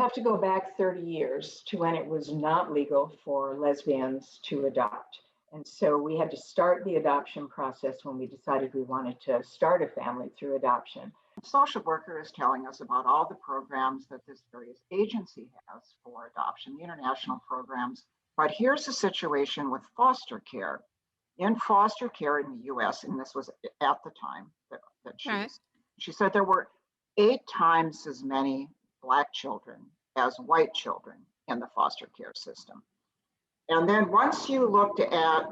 have to go back 30 years to when it was not legal for lesbians to adopt. And so we had to start the adoption process when we decided we wanted to start a family through adoption. Social worker is telling us about all the programs that this various agency has for adoption, the international programs. But here's the situation with foster care. In foster care in the US, and this was at the time that she said there were 8 times as many Black children as white children in the foster care system. And then once you looked at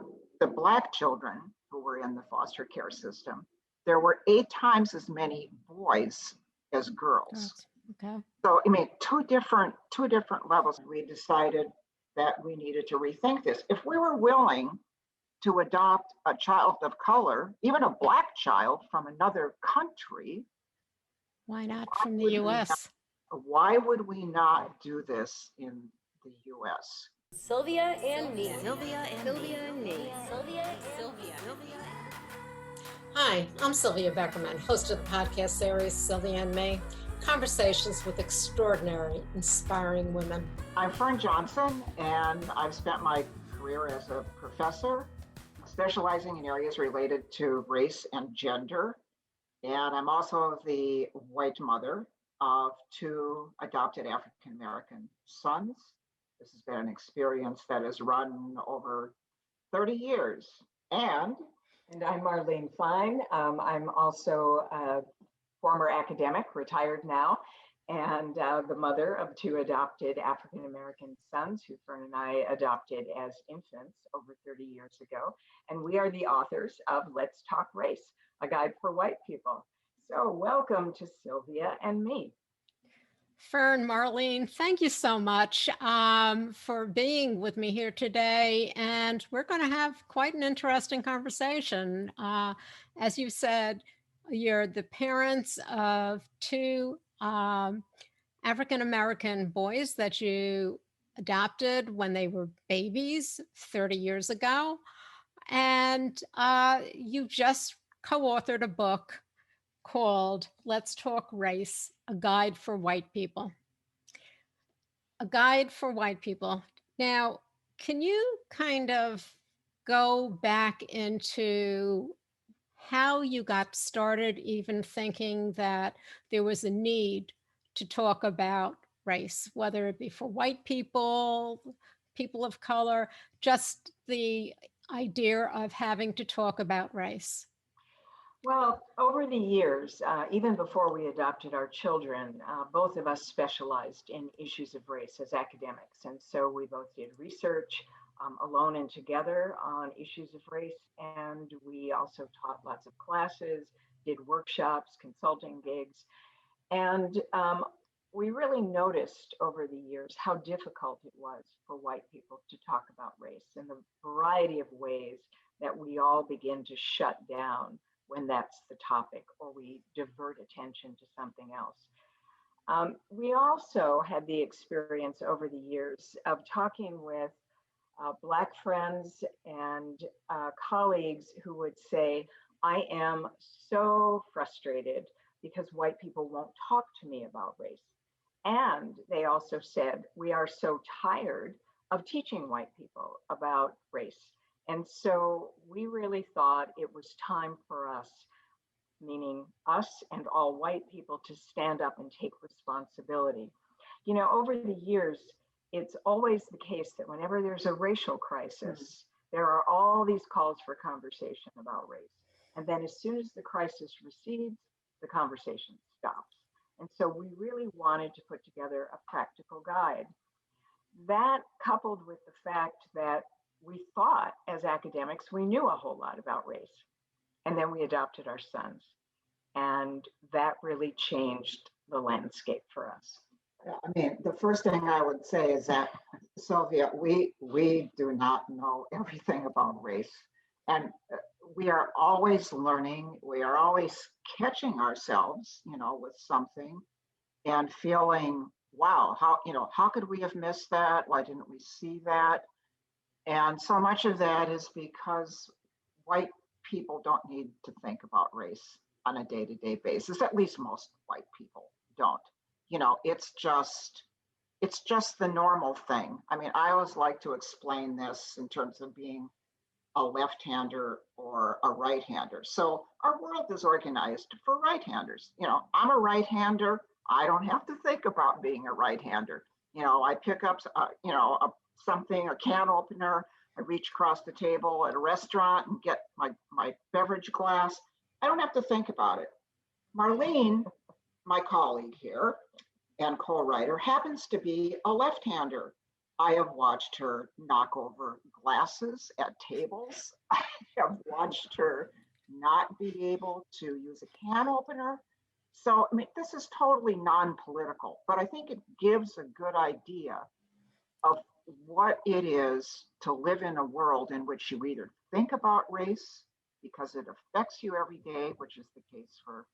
the Black children who were in the foster care system, there were 8 times as many boys as girls. Okay. So, I mean, two different levels. We decided that we needed to rethink this. If we were willing to adopt a child of color, even a Black child from another country, why not from the US? Why would we not do this in the US? Sylvia and me. Sylvia and me. Sylvia. Hi, I'm Sylvia Beckerman, host of the podcast series Sylvia and Me, conversations with extraordinary, inspiring women. I'm Fern Johnson, and I've spent my career as a professor, specializing in areas related to race and gender. And I'm also the white mother of 2 adopted African American sons. This has been an experience that has run over 30 years. And I'm Marlene Fine. I'm also a former academic, retired now, and the mother of 2 adopted African American sons who Fern and I adopted as infants over 30 years ago. And we are the authors of Let's Talk Race, a guide for white people. So welcome to Sylvia and Me. Fern, Marlene, thank you so much for being with me here today. And we're going to have quite an interesting conversation. As you said, you're the parents of 2 African-American boys that you adopted when they were babies 30 years ago. And you just co-authored a book called Let's Talk Race, a guide for white people. A guide for white people. Now, can you kind of go back into how you got started even thinking that there was a need to talk about race, whether it be for white people, people of color, just the idea of having to talk about race? Well, over the years, even before we adopted our children, both of us specialized in issues of race as academics. And so we both did research alone and together on issues of race. And we also taught lots of classes, did workshops, consulting gigs. And we really noticed over the years how difficult it was for white people to talk about race and the variety of ways that we all begin to shut down when that's the topic, or we divert attention to something else. We also had the experience over the years of talking with Black friends and colleagues who would say, I am so frustrated because white people won't talk to me about race. And they also said, we are so tired of teaching white people about race. And so we really thought it was time for us, meaning us and all white people, to stand up and take responsibility. You know, over the years, it's always the case that whenever there's a racial crisis, there are all these calls for conversation about race. And then as soon as the crisis recedes, the conversation stops. And so we really wanted to put together a practical guide. That, coupled with the fact that we thought as academics, we knew a whole lot about race. And then we adopted our sons. And that really changed the landscape for us. I mean, the first thing I would say is that, Sylvia, we do not know everything about race. And we are always learning. We are always catching ourselves, with something and feeling, wow, how could we have missed that? Why didn't we see that? And so much of that is because white people don't need to think about race on a day-to-day basis. At least most white people don't. It's just it's just the normal thing. I mean, I always like to explain this in terms of being a left-hander or a right-hander. So our world is organized for right-handers. You know, I'm a right-hander. I don't have to think about being a right-hander. You know, I pick up, something, a can opener. I reach across the table at a restaurant and get my beverage glass. I don't have to think about it. Marlene, my colleague here and co-writer, happens to be a left-hander. I have watched her knock over glasses at tables. I have watched her not be able to use a can opener. So, I mean, this is totally non-political, but I think it gives a good idea of what it is to live in a world in which you either think about race because it affects you every day, which is the case for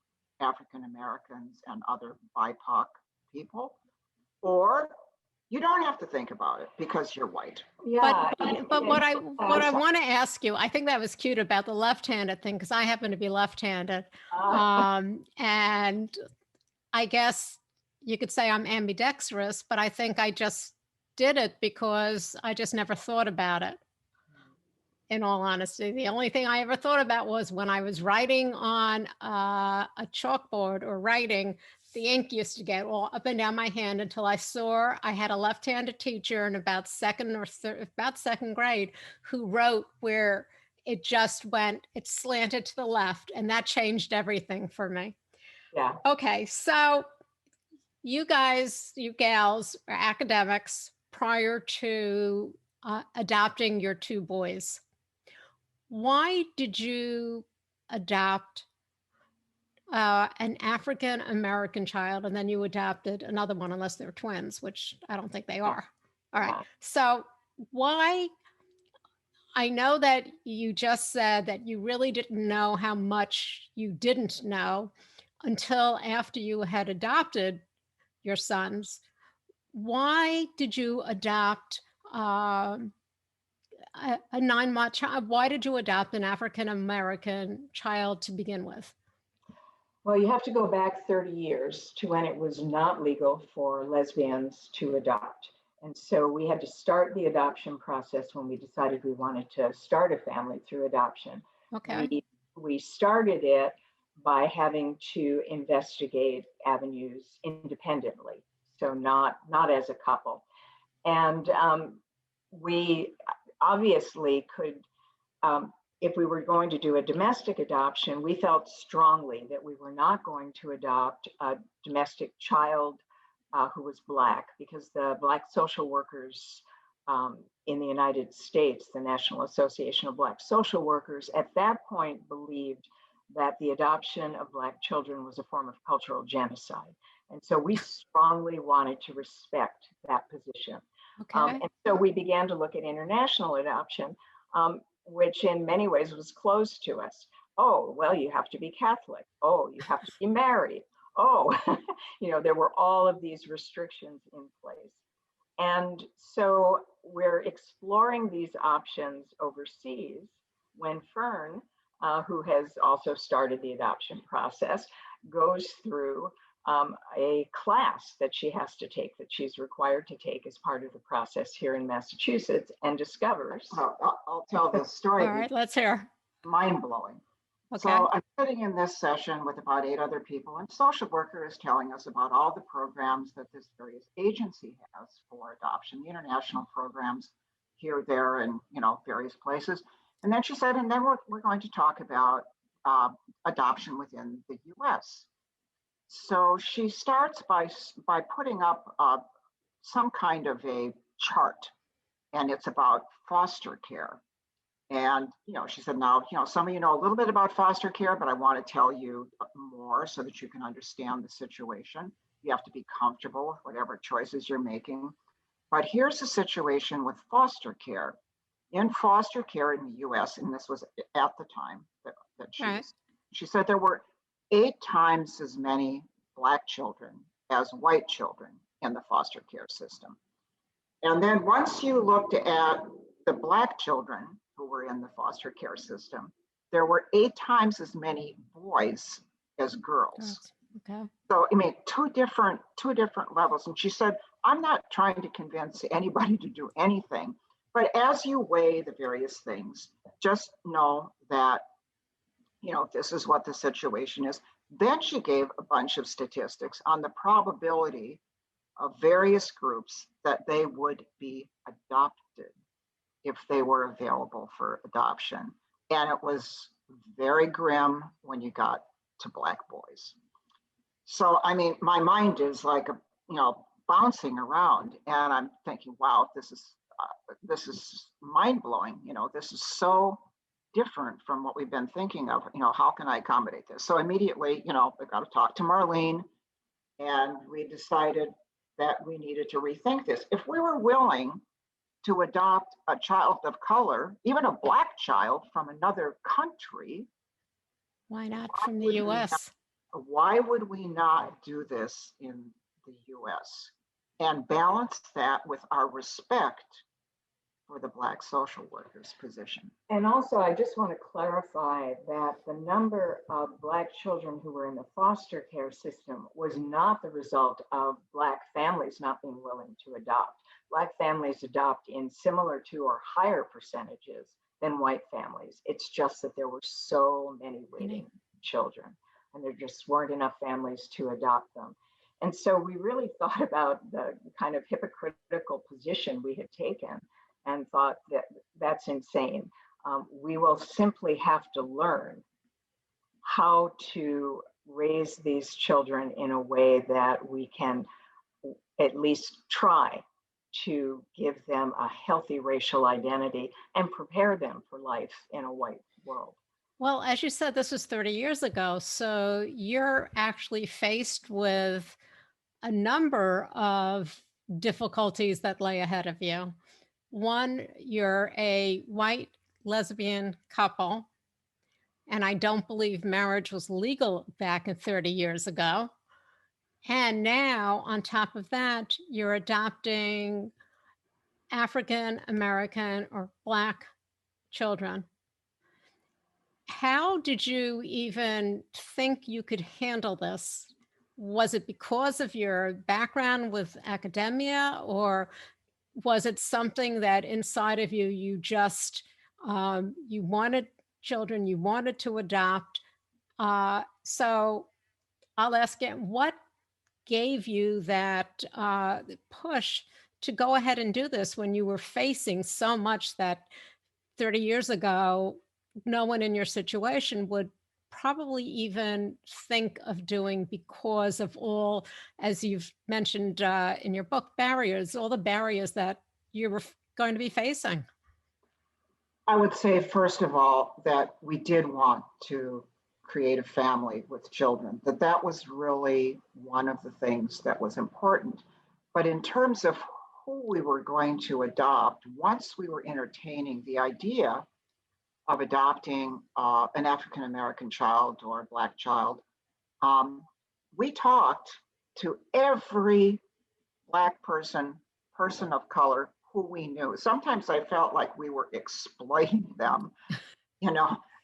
African Americans and other BIPOC people, or you don't have to think about it because you're white. Yeah. But what I want to ask you, I think that was cute about the left-handed thing, because I happen to be left-handed, and I guess you could say I'm ambidextrous, but I think I just did it because I just never thought about it. In all honesty, the only thing I ever thought about was when I was writing on a chalkboard or writing, the ink used to get all up and down my hand until I saw I had a left-handed teacher in about second grade who wrote where it slanted to the left, and that changed everything for me. Yeah. Okay, so you gals are academics prior to adopting your two boys. Why did you adopt an African American child, and then you adopted another one, unless they're twins, which I don't think they are? All right. So why? I know that you just said that you really didn't know how much you didn't know until after you had adopted your sons. Why did you adopt a 9-month child? Why did you adopt an African American child to begin with? Well, you have to go back 30 years to when it was not legal for lesbians to adopt. And so we had to start the adoption process when we decided we wanted to start a family through adoption. Okay. We started it by having to investigate avenues independently, so not as a couple. And we obviously could, if we were going to do a domestic adoption, we felt strongly that we were not going to adopt a domestic child who was Black, because the Black social workers in the United States, the National Association of Black Social Workers, at that point believed that the adoption of Black children was a form of cultural genocide. And so we strongly wanted to respect that position. Okay. And so we began to look at international adoption, which in many ways was closed to us. Oh, well, you have to be Catholic. Oh, you have to be married. Oh, there were all of these restrictions in place. And so we're exploring these options overseas when Fern, who has also started the adoption process, goes through a class that she has to take, that she's required to take as part of the process here in Massachusetts, and discovers. I'll tell this story. All right, let's hear. Mind-blowing. Okay. So I'm sitting in this session with about 8 other people, and social worker is telling us about all the programs that this various agency has for adoption, the international programs here, there, and various places. And then she said, and then we're going to talk about adoption within the US. So she starts by putting up some kind of a chart, and it's about foster care. And, she said, now, some of you know a little bit about foster care, but I want to tell you more so that you can understand the situation. You have to be comfortable with whatever choices you're making. But here's the situation with foster care. In foster care in the US, and this was at the time that she said there were 8 times as many Black children as white children in the foster care system. And then once you looked at the Black children who were in the foster care system, there were 8 times as many boys as girls. Okay. So, I mean, two different levels. And she said, I'm not trying to convince anybody to do anything, but as you weigh the various things, just know that, this is what the situation is. Then she gave a bunch of statistics on the probability of various groups that they would be adopted if they were available for adoption. And it was very grim when you got to Black boys. So, I mean, my mind is like, bouncing around, and I'm thinking, wow, this is mind blowing. This is so different from what we've been thinking of. How can I accommodate this? So immediately, I got to talk to Marlene, and we decided that we needed to rethink this. If we were willing to adopt a child of color, even a Black child from another country, Why not from the US? Why would we not do this in the US and balance that with our respect for the Black social workers position? And also, I just want to clarify that the number of Black children who were in the foster care system was not the result of Black families not being willing to adopt. Black families adopt in similar to or higher percentages than white families. It's just that there were so many waiting children, and there just weren't enough families to adopt them. And so we really thought about the kind of hypocritical position we had taken and thought that that's insane. We will simply have to learn how to raise these children in a way that we can at least try to give them a healthy racial identity and prepare them for life in a white world. Well, as you said, this was 30 years ago. So you're actually faced with a number of difficulties that lay ahead of you. One, you're a white lesbian couple, and I don't believe marriage was legal back in 30 years ago. And now, on top of that, you're adopting African American or Black children. How did you even think you could handle this? Was it because of your background with academia, or was it something that inside of you, you just, you wanted children, you wanted to adopt? So I'll ask you, what gave you that push to go ahead and do this when you were facing so much that 30 years ago, no one in your situation would probably even think of doing, because of all, as you've mentioned in your book, barriers, all the barriers that you were going to be facing? I would say, first of all, that we did want to create a family with children, that was really one of the things that was important. But in terms of who we were going to adopt, once we were entertaining the idea of adopting an African American child or a Black child, we talked to every Black person of color who we knew. Sometimes I felt like we were exploiting them,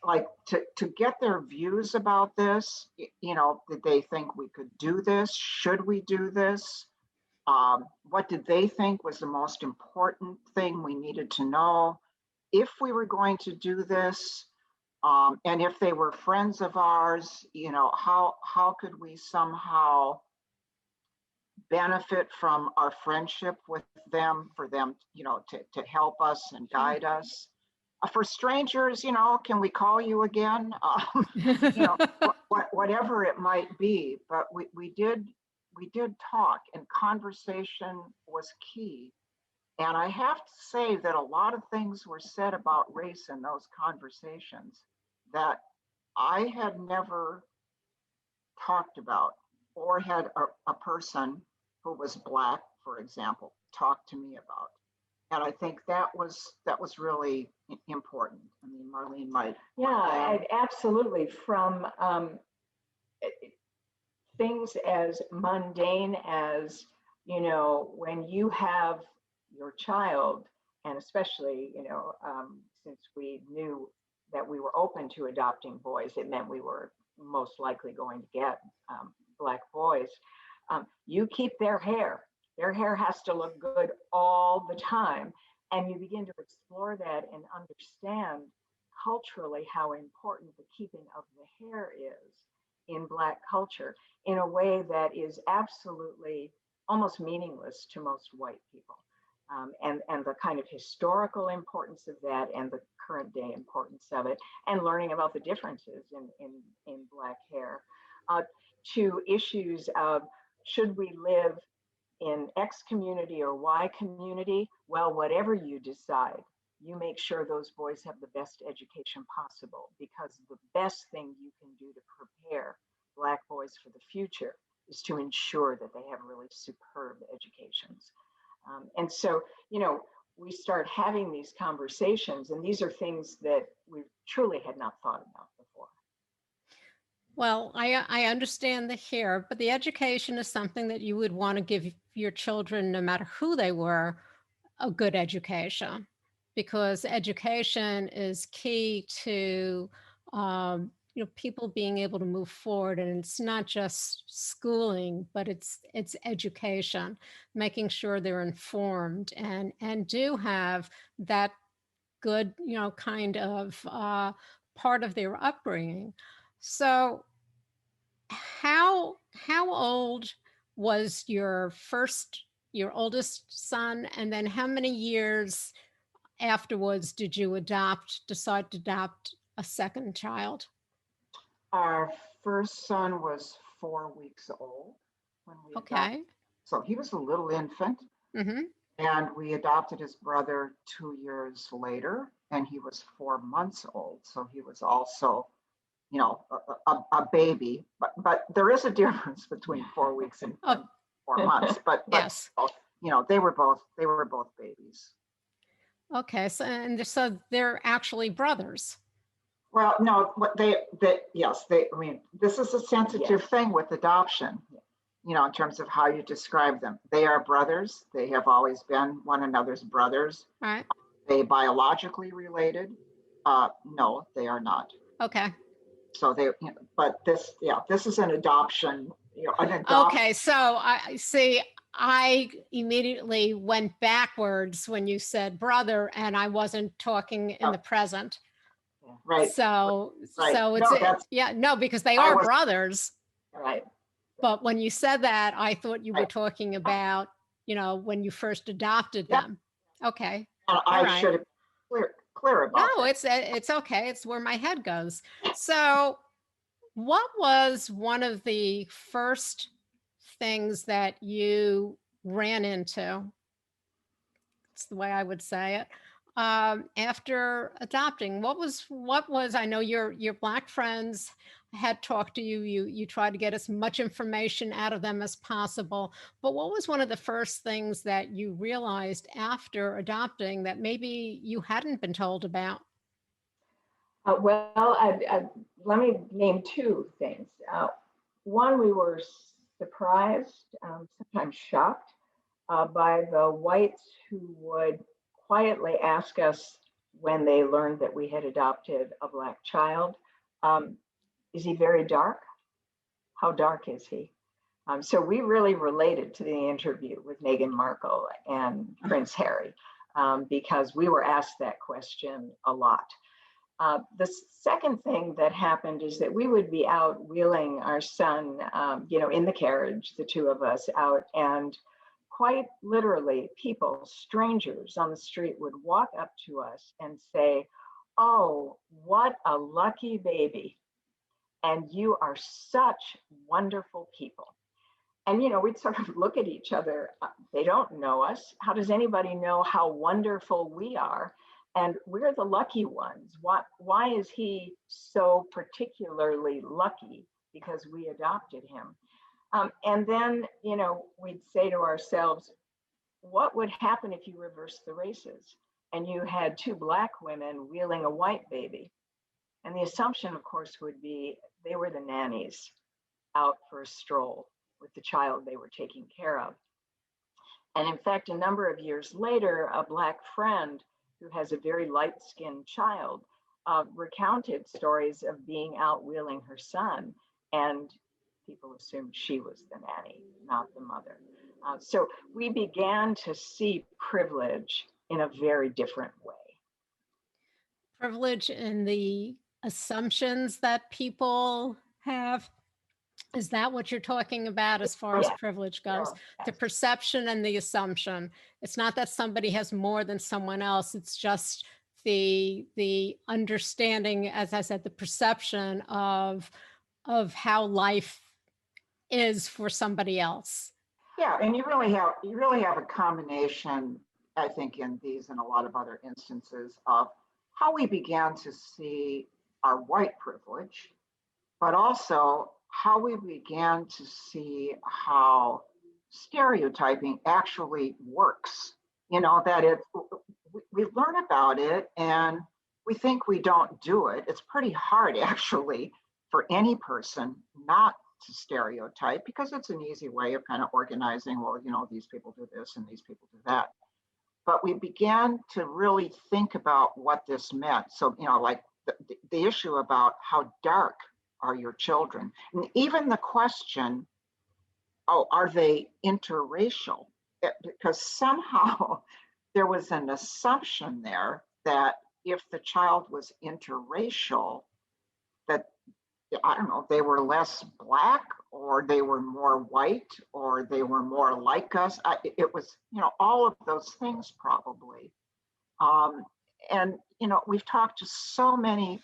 like to get their views about this. Did they think we could do this? Should we do this? What did they think was the most important thing we needed to know if we were going to do this? And if they were friends of ours, how could we somehow benefit from our friendship with them, for them, to help us and guide us? For strangers, can we call you again? Whatever it might be, but we did talk, and conversation was key. And I have to say that a lot of things were said about race in those conversations that I had never talked about, or had a person who was Black, for example, talk to me about. And I think that was really important. I mean, Marlene might. Yeah, absolutely. From things as mundane as, when you have your child, and especially, since we knew that we were open to adopting boys, it meant we were most likely going to get Black boys. You keep their hair. Their hair has to look good all the time. And you begin to explore that and understand culturally how important the keeping of the hair is in Black culture in a way that is absolutely almost meaningless to most white people. And the kind of historical importance of that and the current day importance of it, and learning about the differences in Black hair, to issues of should we live in X community or Y community? Well, whatever you decide, you make sure those boys have the best education possible, because the best thing you can do to prepare Black boys for the future is to ensure that they have really superb educations. And so, we start having these conversations, and these are things that we truly had not thought about before. Well, I understand the hair, but the education is something that you would want to give your children, no matter who they were, a good education, because education is key to people being able to move forward. And it's not just schooling, but it's education, making sure they're informed and do have that good kind of part of their upbringing. So how old was your oldest son, and then how many years afterwards did you decide to adopt a second child? Our first son was 4 weeks old when we adopted. Okay. So he was a little infant. Mm-hmm. And we adopted his brother 2 years later, and he was 4 months old. So he was also, a baby. But there is a difference between 4 weeks and 4 months. But yes, they were both babies. Okay, so they're actually brothers. Well, no, yes, I mean, this is a sensitive thing with adoption, in terms of how you describe them. They are brothers. They have always been one another's brothers. All right. They biologically related? No, they are not. Okay. So but this is an adoption. Okay, so I see. I immediately went backwards when you said brother, and I wasn't talking in the present. Right. So it's because they are brothers. Right. But when you said that, I thought you were talking about, when you first adopted them. Okay. And I should have been clear about No, that. it's okay. It's where my head goes. So what was one of the first things that you ran into? That's the way I would say it. After adopting, what was, I know your Black friends had talked to you, you tried to get as much information out of them as possible, but what was one of the first things that you realized after adopting that maybe you hadn't been told about? Let me name two things. One, we were surprised, sometimes shocked, by the whites who would quietly ask us when they learned that we had adopted a Black child, is he very dark? How dark is he? So we really related to the interview with Meghan Markle and Prince Harry, because we were asked that question a lot. The second thing that happened is that we would be out wheeling our son, in the carriage, the two of us out, and quite literally, strangers on the street would walk up to us and say, "Oh, what a lucky baby. And you are such wonderful people." And, we'd sort of look at each other. They don't know us. How does anybody know how wonderful we are? And we're the lucky ones. Why is he so particularly lucky? Because we adopted him. And then, we'd say to ourselves, what would happen if you reversed the races and you had two Black women wheeling a white baby? And the assumption, of course, would be they were the nannies out for a stroll with the child they were taking care of. And in fact, a number of years later, a Black friend who has a very light-skinned child recounted stories of being out wheeling her son, and people assumed she was the nanny, not the mother. So we began to see privilege in a very different way. Privilege in the assumptions that people have. Is that what you're talking about as far as Yeah. privilege goes? Yes. The perception and the assumption. It's not that somebody has more than someone else. It's just the understanding, as I said, the perception of how life is for somebody else. Yeah, and you really have a combination, I think, in these and a lot of other instances of how we began to see our white privilege, but also how we began to see how stereotyping actually works. You know, that we learn about it and we think we don't do it. It's pretty hard actually for any person not to stereotype because it's an easy way of kind of organizing, well, you know, these people do this and these people do that. But we began to really think about what this meant. So, you know, like the issue about how dark are your children? And even the question, oh, are they interracial? Because somehow there was an assumption there that if the child was interracial, that, I don't know, they were less Black or they were more white or they were more like us. It was, you know, all of those things probably. And, you know, we've talked to so many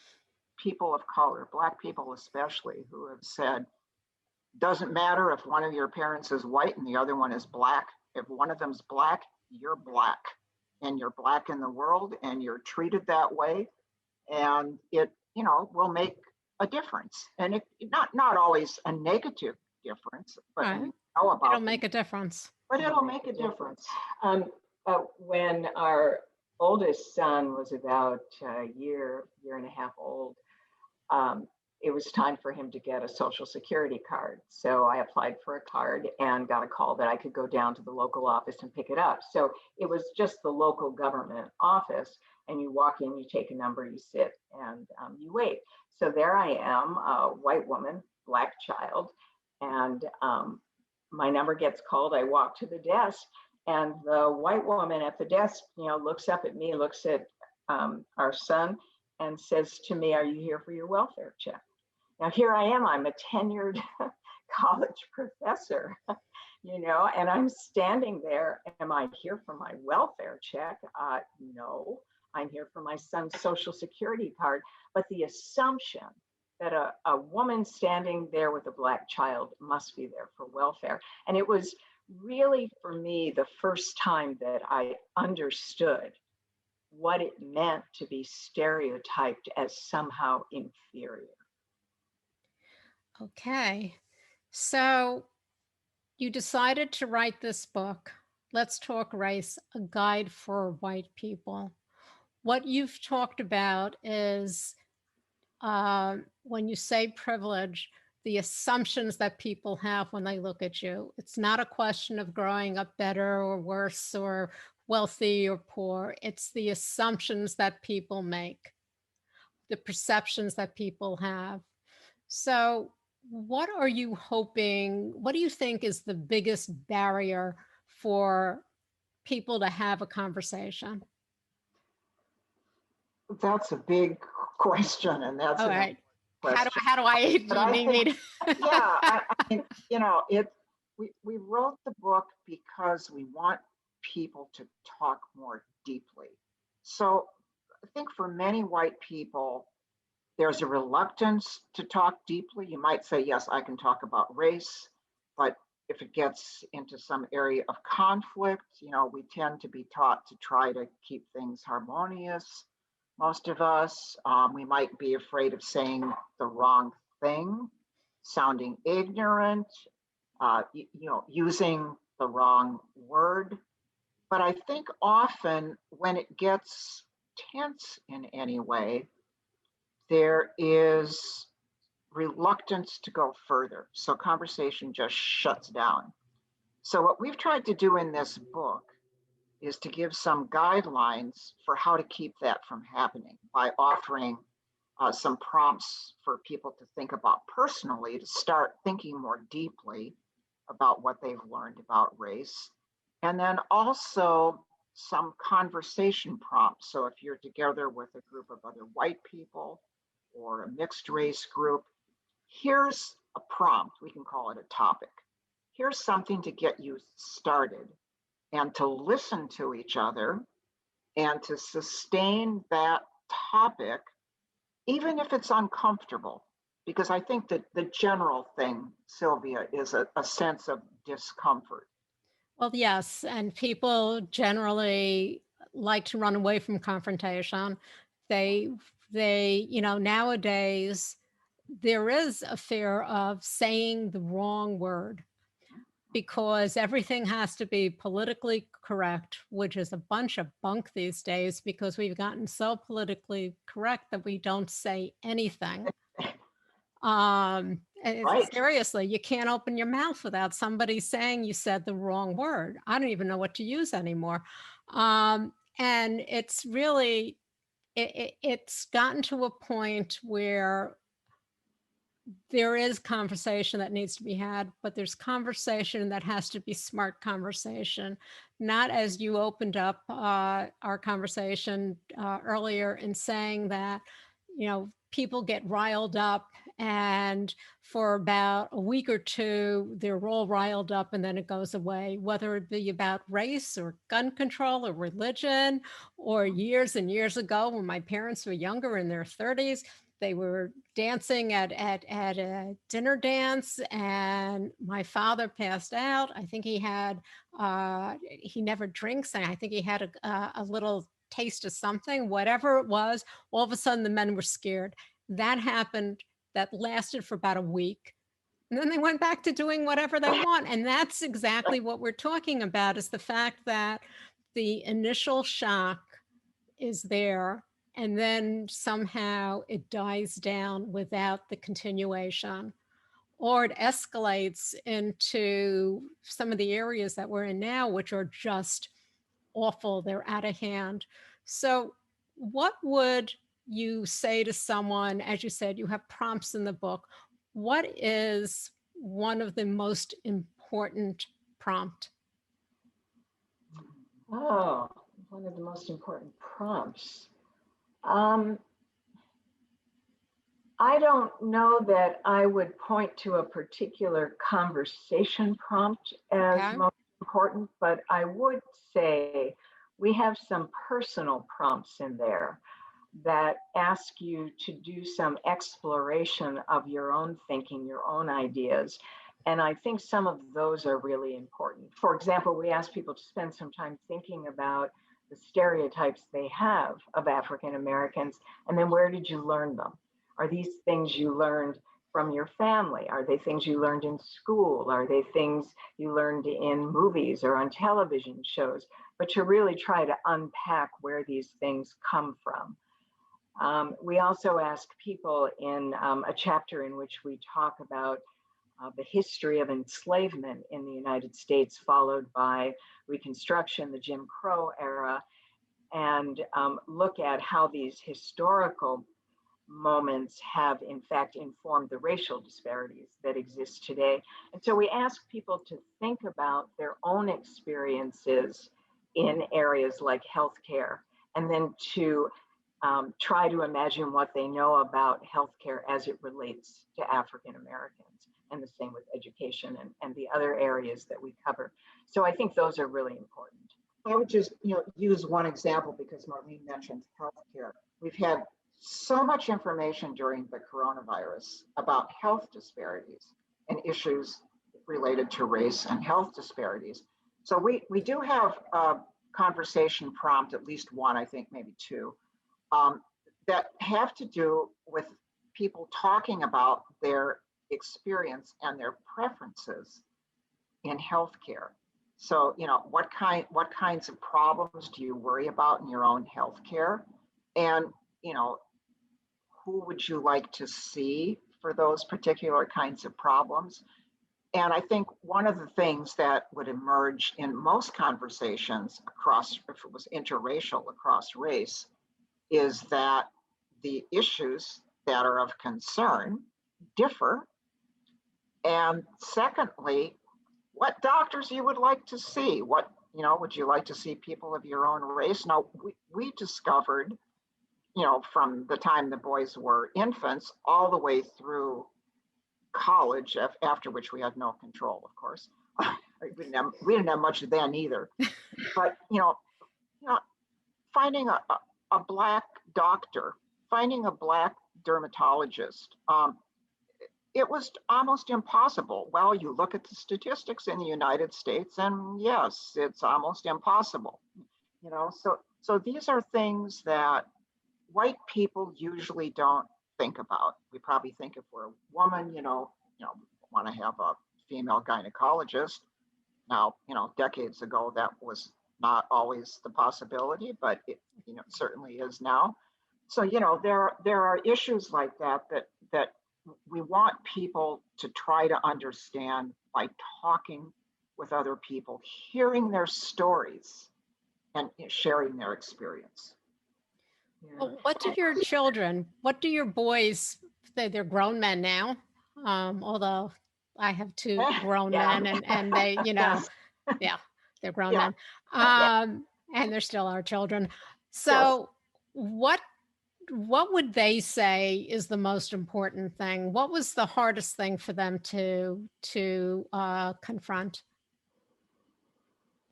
people of color, Black people especially, who have said, doesn't matter if one of your parents is white and the other one is Black. If one of them's Black, you're Black. And you're Black in the world and you're treated that way. And it, you know, will make a difference. And it not always a negative difference, but Right. we know about It'll make a difference. But it'll make a difference. When our oldest son was about a year and a half old, it was time for him to get a Social Security card. So I applied for a card and got a call that I could go down to the local office and pick it up. So it was just the local government office, and you walk in, you take a number, you sit, and you wait. So there I am, a white woman, Black child, and my number gets called. I walk to the desk, and the white woman at the desk, you know, looks up at me, looks at our son, and says to me, "Are you here for your welfare check?" Now, here I am, I'm a tenured college professor, you know, and I'm standing there. Am I here for my welfare check? No, I'm here for my son's Social Security card. But the assumption that a woman standing there with a Black child must be there for welfare. And it was really, for me, the first time that I understood what it meant to be stereotyped as somehow inferior. Okay. So you decided to write this book, Let's Talk Race, a guide for white people. What you've talked about is when you say privilege, the assumptions that people have when they look at you. It's not a question of growing up better or worse or wealthy or poor. It's the assumptions that people make, the perceptions that people have. So what are you hoping, what do you think is the biggest barrier for people to have a conversation? That's a big question, and that's All an right. question. How do I, do But you I need think- me to? Yeah, I mean, you know, we wrote the book because we want people to talk more deeply. So I think for many white people, there's a reluctance to talk deeply. You might say, yes, I can talk about race, but if it gets into some area of conflict, you know, we tend to be taught to try to keep things harmonious. Most of us, we might be afraid of saying the wrong thing, sounding ignorant, you know, using the wrong word. But I think often when it gets tense in any way, there is reluctance to go further. So conversation just shuts down. So what we've tried to do in this book is to give some guidelines for how to keep that from happening by offering some prompts for people to think about personally, to start thinking more deeply about what they've learned about race. And then also some conversation prompts. So if you're together with a group of other white people or a mixed race group, here's a prompt, we can call it a topic. Here's something to get you started and to listen to each other and to sustain that topic, even if it's uncomfortable. Because I think that the general thing, Sylvia, is a sense of discomfort. Well, yes, and people generally like to run away from confrontation. They, nowadays there is a fear of saying the wrong word because everything has to be politically correct, which is a bunch of bunk these days because we've gotten so politically correct that we don't say anything. Right. Seriously, you can't open your mouth without somebody saying you said the wrong word. I don't even know what to use anymore. And it's really, it's gotten to a point where there is conversation that needs to be had, but there's conversation that has to be smart conversation, not as you opened up our conversation earlier in saying that, people get riled up and for about a week or two, they're all riled up and then it goes away, whether it be about race or gun control or religion, or years and years ago when my parents were younger in their 30s, they were dancing at a dinner dance and my father passed out. I think he had, he never drinks. And I think he had a little taste of something, whatever it was. All of a sudden the men were scared. That happened. That lasted for about a week. And then they went back to doing whatever they want. And that's exactly what we're talking about, is the fact that the initial shock is there and then somehow it dies down without the continuation, or it escalates into some of the areas that we're in now, which are just awful. They're out of hand. So what would you say to someone? As you said, you have prompts in the book. What is one of the most important prompt? Oh, one of the most important prompts. I don't know that I would point to a particular conversation prompt as Okay. most important, but I would say we have some personal prompts in there that ask you to do some exploration of your own thinking, your own ideas. And I think some of those are really important. For example, we ask people to spend some time thinking about the stereotypes they have of African Americans, and then where did you learn them? Are these things you learned from your family? Are they things you learned in school? Are they things you learned in movies or on television shows? But to really try to unpack where these things come from. We also ask people in a chapter in which we talk about the history of enslavement in the United States, followed by Reconstruction, the Jim Crow era, and look at how these historical moments have in fact informed the racial disparities that exist today. And so we ask people to think about their own experiences in areas like healthcare, and then to try to imagine what they know about healthcare as it relates to African Americans, and the same with education and the other areas that we cover. So I think those are really important. I would just use one example because Marlene mentioned healthcare. We've had so much information during the coronavirus about health disparities and issues related to race and health disparities. So we do have a conversation prompt, at least one, I think maybe two, that have to do with people talking about their experience and their preferences in healthcare. So, what kinds of problems do you worry about in your own healthcare? And, who would you like to see for those particular kinds of problems? And I think one of the things that would emerge in most conversations across, if it was interracial across race, is that the issues that are of concern differ. And secondly, what doctors you would like to see. What, would you like to see people of your own race? Now, we discovered, from the time the boys were infants all the way through college, after which we had no control, of course. we didn't have much then either. But, finding a Black doctor, finding a Black dermatologist, it was almost impossible. Well, you look at the statistics in the United States, and yes, it's almost impossible. So these are things that white people usually don't think about. We probably think if we're a woman, want to have a female gynecologist. Now, decades ago, that was not always the possibility, but it, certainly is now. So, there are issues like that we want people to try to understand by talking with other people, hearing their stories, and sharing their experience. Well, what do your boys, they're grown men now, although I have two grown men and they, Yes. yeah, they're grown Yeah. men, and they're still our children. So what would they say is the most important thing? What was the hardest thing for them to confront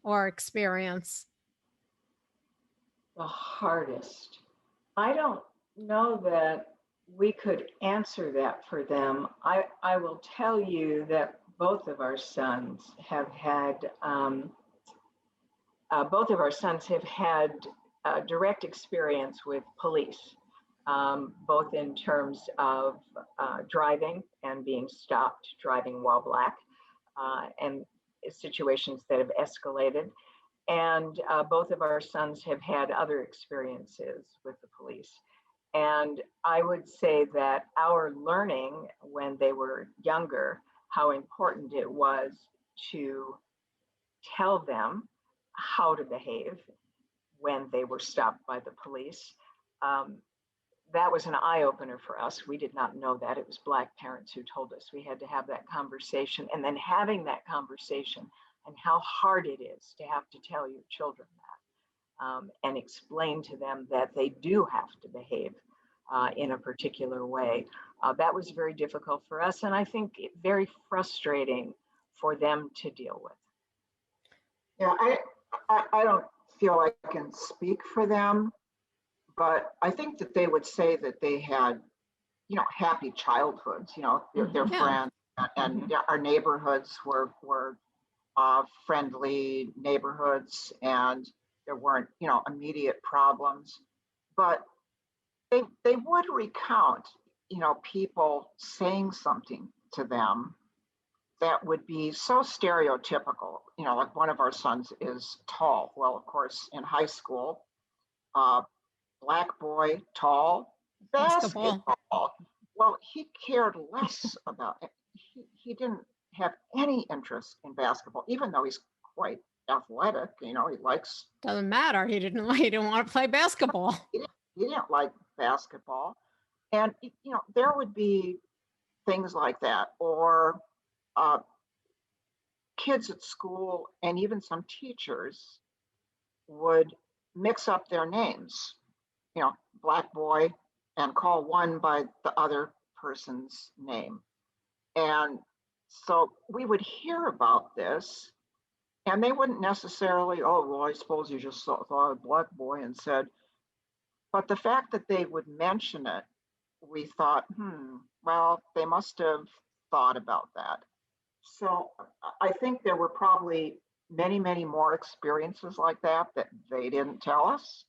or experience? The hardest. I don't know that we could answer that for them. I will tell you that both of our sons have had direct experience with police, both in terms of driving and being stopped driving while Black, and situations that have escalated. And both of our sons have had other experiences with the police. And I would say that our learning when they were younger, how important it was to tell them how to behave when they were stopped by the police. That was an eye-opener for us. We did not know that. It was Black parents who told us. We had to have that conversation, and then having that conversation and how hard it is to have to tell your children that, and explain to them that they do have to behave in a particular way. That was very difficult for us, and I think very frustrating for them to deal with. Yeah, I don't feel I can speak for them, but I think that they would say that they had, happy childhoods, their friends, and our neighborhoods were friendly neighborhoods, and there weren't, immediate problems. But they would recount, people saying something to them that would be so stereotypical. Like one of our sons is tall. Well, of course, in high school, Black boy, tall, basketball. Well, he cared less about it. He didn't have any interest in basketball, even though he's quite athletic. He likes. Doesn't matter. He didn't want to play basketball. He didn't like basketball, and there would be things like that, or kids at school and even some teachers would mix up their names, Black boy, and call one by the other person's name. And so we would hear about this, and they wouldn't necessarily, oh, well, I suppose you just thought a Black boy and said, but the fact that they would mention it, we thought, well, they must have thought about that. So I think there were probably many, many more experiences like that they didn't tell us.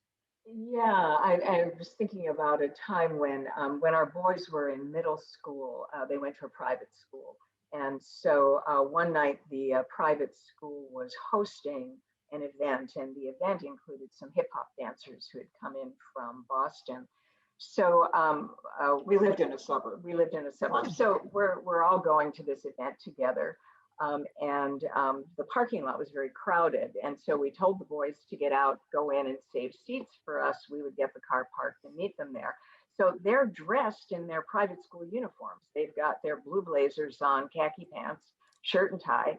Yeah, I was thinking about a time when our boys were in middle school. They went to a private school, and so one night the private school was hosting an event, and the event included some hip hop dancers who had come in from Boston. So we lived in a suburb. So we're all going to this event together. And the parking lot was very crowded. And so we told the boys to get out, go in and save seats for us. We would get the car parked and meet them there. So they're dressed in their private school uniforms. They've got their blue blazers on, khaki pants, shirt and tie.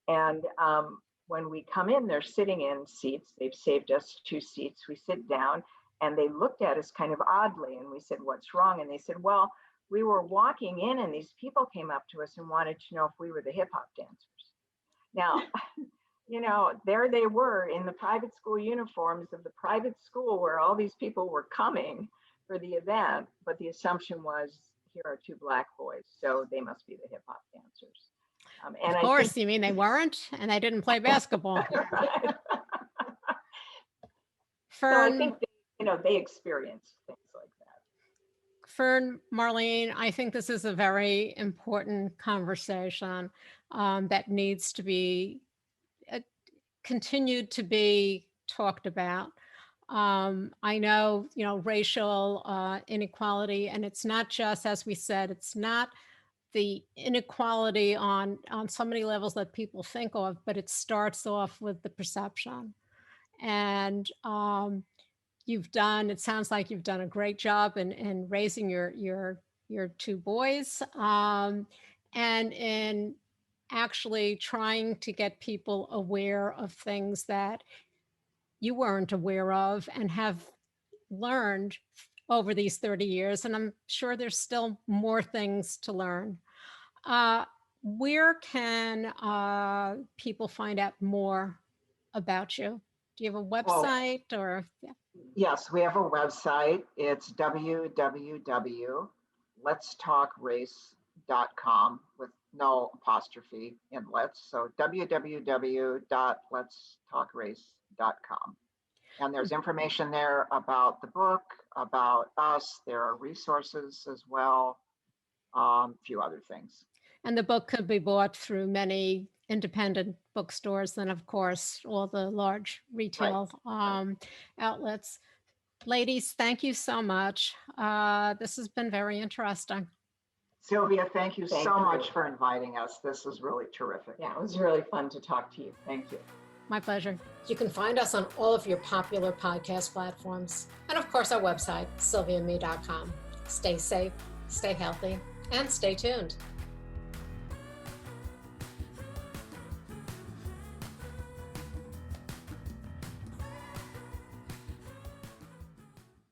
And when we come in, they're sitting in seats. They've saved us 2 seats. We sit down and they looked at us kind of oddly. And we said, what's wrong? And they said, well, we were walking in and these people came up to us and wanted to know if we were the hip hop dancers. Now, you know, there they were in the private school uniforms of the private school where all these people were coming for the event. But the assumption was, here are 2 Black boys, so they must be the hip hop dancers. And of course, you mean they weren't, and they didn't play basketball. Right. Fern, so I think they experience things like that. Fern, Marlene, I think this is a very important conversation that needs to be continued to be talked about. I know, racial inequality, and it's not just, as we said, it's not the inequality on so many levels that people think of, but it starts off with the perception. And it sounds like you've done a great job in raising your 2 boys, and in actually trying to get people aware of things that you weren't aware of and have learned over these 30 years. And I'm sure there's still more things to learn. Where can people find out more about you? Do you have a website or? Yeah. Yes, we have a website. It's www.letstalkrace.com with no apostrophe in let's. So www.letstalkrace.com. And there's information there about the book, about us. There are resources as well, a few other things. And the book could be bought through many independent bookstores and, of course, all the large retail outlets. Ladies, thank you so much. This has been very interesting. Sylvia, thank you so much for inviting us. This was really terrific. Yeah, it was really fun to talk to you. Thank you. My pleasure. You can find us on all of your popular podcast platforms. And of course, our website, sylviame.com. Stay safe, stay healthy, and stay tuned.